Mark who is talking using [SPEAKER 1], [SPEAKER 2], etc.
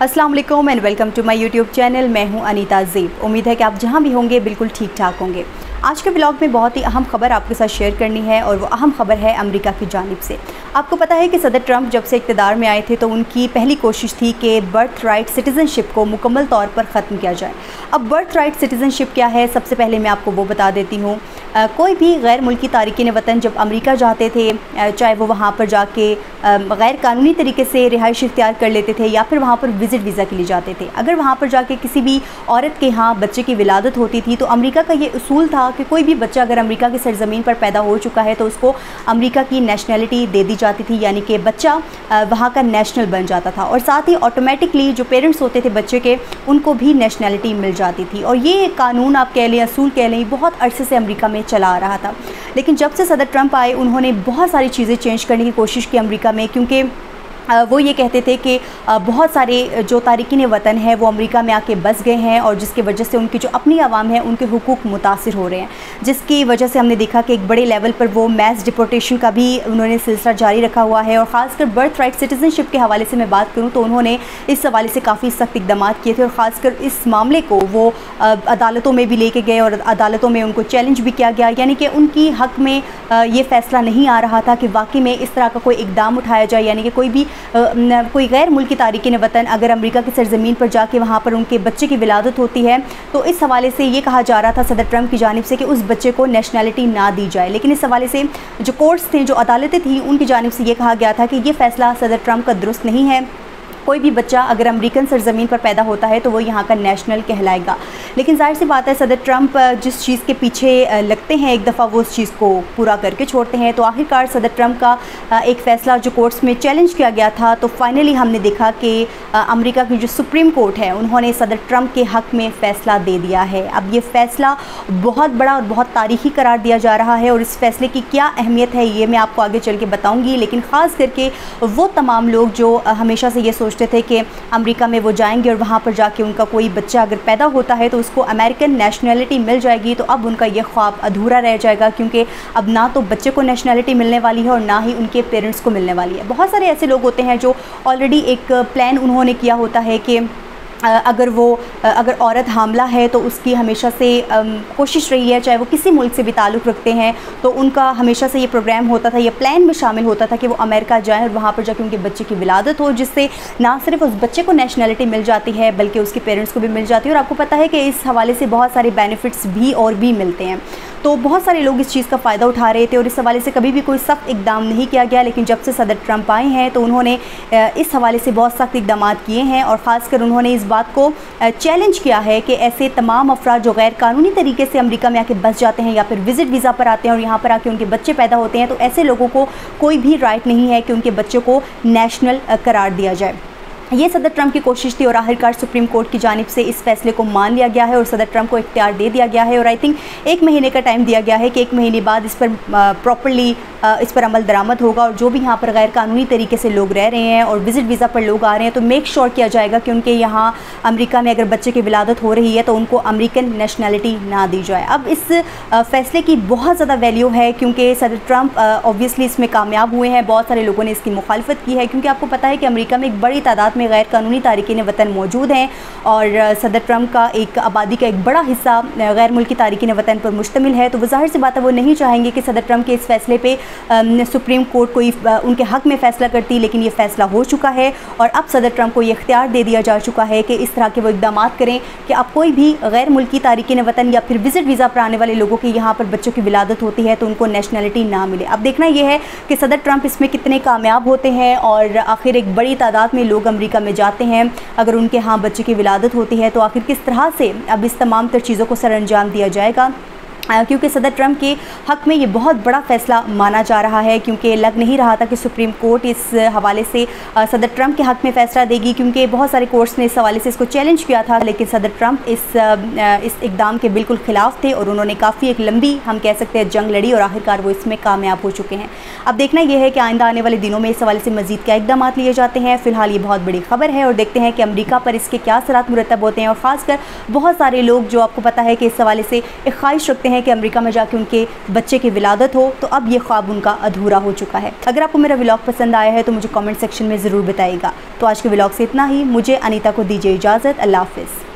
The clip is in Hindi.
[SPEAKER 1] अस्सलाम वालेकुम and welcome to my YouTube channel. मैं हूं अनीता ज़ेब। उम्मीद है कि आप जहां भी होंगे बिल्कुल ठीक ठाक होंगे। आज के व्लॉग में बहुत ही अहम खबर आपके साथ शेयर करनी है और वो अहम खबर है अमेरिका की जानिब से। आपको पता है कि सदर ट्रंप जब से इक़्तिदार में आए थे तो उनकी पहली कोशिश थी कि बर्थ राइट सिटीज़नशिप को मुकम्मल तौर पर ख़त्म किया जाए। अब बर्थ राइट सिटीज़नशिप क्या है, सबसे पहले मैं आपको वो बता देती हूँ। कोई भी गैर मुल्की तारिकीन वतन जब अमेरिका जाते थे, चाहे वो वहाँ पर जाके गैर कानूनी तरीके से रिहाइश इख्तियार कर लेते थे या फिर वहाँ पर विज़िट वीज़ा के लिए जाते थे, अगर वहाँ पर जाके किसी भी औरत के यहाँ बच्चे की विलादत होती थी तो अमेरिका का ये उसूल था कि कोई भी बच्चा अगर अमेरिका की सरज़मीन पर पैदा हो चुका है तो उसको अमेरिका की नेशनलिटी दे दी जाती थी, यानी कि बच्चा वहाँ का नेशनल बन जाता था और साथ ही ऑटोमेटिकली जो पेरेंट्स होते थे बच्चे के उनको भी नेशनलिटी मिल जाती थी। और ये कानून आप कह लें, असूल कह लें, बहुत अरसे से अमेरिका में चला आ रहा था। लेकिन जब से सदर ट्रंप आए उन्होंने बहुत सारी चीज़ें चेंज करने की कोशिश की अमेरिका में, क्योंकि वो ये कहते थे कि बहुत सारे जो तारिकीन वतन हैं वो अमेरिका में आके बस गए हैं और जिसकी वजह से उनकी जो अपनी आवाम है उनके हुकूक मुतासिर हो रहे हैं, जिसकी वजह से हमने देखा कि एक बड़े लेवल पर वो मैस डिपोर्टेशन का भी उन्होंने सिलसिला जारी रखा हुआ है। और ख़ासकर बर्थ राइट सिटीज़नशिप के हवाले से मैं बात करूँ तो उन्होंने इस हवाले से काफ़ी सख्त इक़दाम किए थे और ख़ासकर इस मामले को वो अदालतों में भी लेके गए और अदालतों में उनको चैलेंज भी किया गया, यानी कि उनकी हक़ में ये फ़ैसला नहीं आ रहा था कि वाकई में इस तरह का कोई इक़दाम उठाया जाए, यानी कि कोई गैर मुल्की तारिकीन वतन अगर अमेरिका की सरज़मीन पर जाके वहाँ पर उनके बच्चे की विलादत होती है तो इस हवाले से ये कहा जा रहा था सदर ट्रंप की जानिब से कि उस बच्चे को नेशनलिटी ना दी जाए। लेकिन इस हवाले से जो कोर्ट्स थे, जो अदालतें थी, उनकी जानिब से ये कहा गया था कि ये फ़ैसला सदर ट्रंप का दुरुस्त नहीं है। कोई भी बच्चा अगर अमेरिकन सरज़मीन पर पैदा होता है तो वो यहाँ का नेशनल कहलाएगा। लेकिन जाहिर सी बात है सदर ट्रंप जिस चीज़ के पीछे लगते हैं एक दफ़ा वो उस चीज़ को पूरा करके छोड़ते हैं। तो आखिरकार सदर ट्रंप का एक फ़ैसला जो कोर्ट्स में चैलेंज किया गया था तो फाइनली हमने देखा कि अमेरिका की जो सुप्रीम कोर्ट है उन्होंने सदर ट्रंप के हक़ में फ़ैसला दे दिया है। अब ये फ़ैसला बहुत बड़ा और बहुत तारीख़ी करार दिया जा रहा है और इस फ़ैसले की क्या अहमियत है ये मैं आपको आगे चल के बताऊँगी। लेकिन ख़ास करके वो तमाम लोग जो हमेशा से ये सोचते थे कि अमेरिका में वो जाएंगे और वहाँ पर जाके उनका कोई बच्चा अगर पैदा होता है तो उसको अमेरिकन नेशनलिटी मिल जाएगी, तो अब उनका ये ख्वाब अधूरा रह जाएगा, क्योंकि अब ना तो बच्चे को नेशनलिटी मिलने वाली है और ना ही उनके पेरेंट्स को मिलने वाली है। बहुत सारे ऐसे लोग होते हैं जो ऑलरेडी एक प्लान उन्होंने किया होता है कि अगर औरत हामला है तो उसकी हमेशा से कोशिश रही है, चाहे वो किसी मुल्क से भी ताल्लुक़ रखते हैं, तो उनका हमेशा से ये प्रोग्राम होता था, ये प्लान में शामिल होता था कि वो अमेरिका जाएं और वहाँ पर जाके उनके बच्चे की विलादत हो, जिससे ना सिर्फ उस बच्चे को नेशनलिटी मिल जाती है बल्कि उसके पेरेंट्स को भी मिल जाती है। और आपको पता है कि इस हवाले से बहुत सारे बेनिफिट्स भी और भी मिलते हैं। तो बहुत सारे लोग इस चीज़ का फ़ायदा उठा रहे थे और इस हवाले से कभी भी कोई सख्त इक़दाम नहीं किया गया। लेकिन जब से सदर ट्रंप आए हैं तो उन्होंने इस हवाले से बहुत सख्त इक़दाम किए हैं और ख़ासकर उन्होंने इस बात को चैलेंज किया है कि ऐसे तमाम अफराद जो गैर कानूनी तरीके से अमेरिका में आके बस जाते हैं या फिर विज़िट वीज़ा पर आते हैं और यहाँ पर आके उनके बच्चे पैदा होते हैं, तो ऐसे लोगों को कोई भी राइट नहीं है कि उनके बच्चों को नेशनल करार दिया जाए। ये सदर ट्रंप की कोशिश थी और आखिरकार सुप्रीम कोर्ट की जानिब से इस फैसले को मान लिया गया है और सदर ट्रंप को इख्तियार दे दिया गया है और आई थिंक 1 महीने का टाइम दिया गया है कि 1 महीने बाद इस पर प्रॉपर्ली इस पर अमल दरामद होगा और जो भी यहाँ पर गैर कानूनी तरीके से लोग रह रहे हैं और विज़िट वीज़ा पर लोग आ रहे हैं तो मेक श्योर किया जाएगा कि उनके यहाँ अमेरिका में अगर बच्चे की विलादत हो रही है तो उनको अमेरिकन नेशनलिटी ना दी जाए। अब इस फैसले की बहुत ज़्यादा वैल्यू है क्योंकि सदर ट्रंप ऑब्वियसली इसमें कामयाब हुए हैं। बहुत सारे लोगों ने इसकी मुखालफत की है क्योंकि आपको पता है कि अमेरिका में एक बड़ी तादाद में गैर कानूनी तारिकीन वतन मौजूद हैं और सदर ट्रंप का एक आबादी का एक बड़ा हिस्सा गैर मुल्की तारिकीन वतन पर मुश्तमिल है। तो वो ज़ाहिर सी बात है वो नहीं चाहेंगे कि सदर ट्रंप के इस फैसले पे सुप्रीम कोर्ट कोई उनके हक़ में फ़ैसला करती, लेकिन ये फ़ैसला हो चुका है और अब सदर ट्रंप को ये इख्तियार दे दिया जा चुका है कि इस तरह के वो इक़दाम करें कि अब कोई भी गैर मुल्की तारिकीन वतन या फिर विज़िट वीज़ा पर आने वाले लोगों के यहाँ पर बच्चों की विलादत होती है तो उनको नेशनलिटी ना मिले। अब देखना यह है कि सदर ट्रंप इसमें कितने कामयाब होते हैं और आखिर एक बड़ी तादाद में लोग अमेरिका में जाते हैं, अगर उनके यहाँ बच्चे की विलादत होती है तो आखिर किस तरह से अब इस तमाम तर चीज़ों को सरअंजाम दिया जाएगा, क्योंकि सदर ट्रंप के हक़ में ये बहुत बड़ा फ़ैसला माना जा रहा है। क्योंकि लग नहीं रहा था कि सुप्रीम कोर्ट इस हवाले से सदर ट्रंप के हक़ में फ़ैसला देगी, क्योंकि बहुत सारे कोर्ट्स ने इस हवाले से इसको चैलेंज किया था। लेकिन सदर ट्रंप इस इक़दाम के बिल्कुल ख़िलाफ़ थे और उन्होंने काफ़ी एक लंबी हम कह सकते हैं जंग लड़ी और आखिरकार वो इसमें कामयाब हो चुके हैं। अब देखना यह है कि आइंदा आने वाले दिनों में इस हवाले से मज़ीद क्या इक़दाम लिए जाते हैं। फ़िलहाल ये बहुत बड़ी खबर है और देखते हैं कि अमेरिका पर इसके क्या असरात मुरतब होते हैं और ख़ासकर बहुत सारे लोग जो आपको पता है कि इस हवाले से एक ख्वाहिश रखते हैं हैं कि अमेरिका में जाके उनके बच्चे की विलादत हो, तो अब ये ख्वाब उनका अधूरा हो चुका है। अगर आपको मेरा व्लॉग पसंद आया है तो मुझे कमेंट सेक्शन में ज़रूर बताइएगा। तो आज के व्लॉग से इतना ही। मुझे अनीता को दीजिए इजाज़त। अल्लाह हाफ़िज़।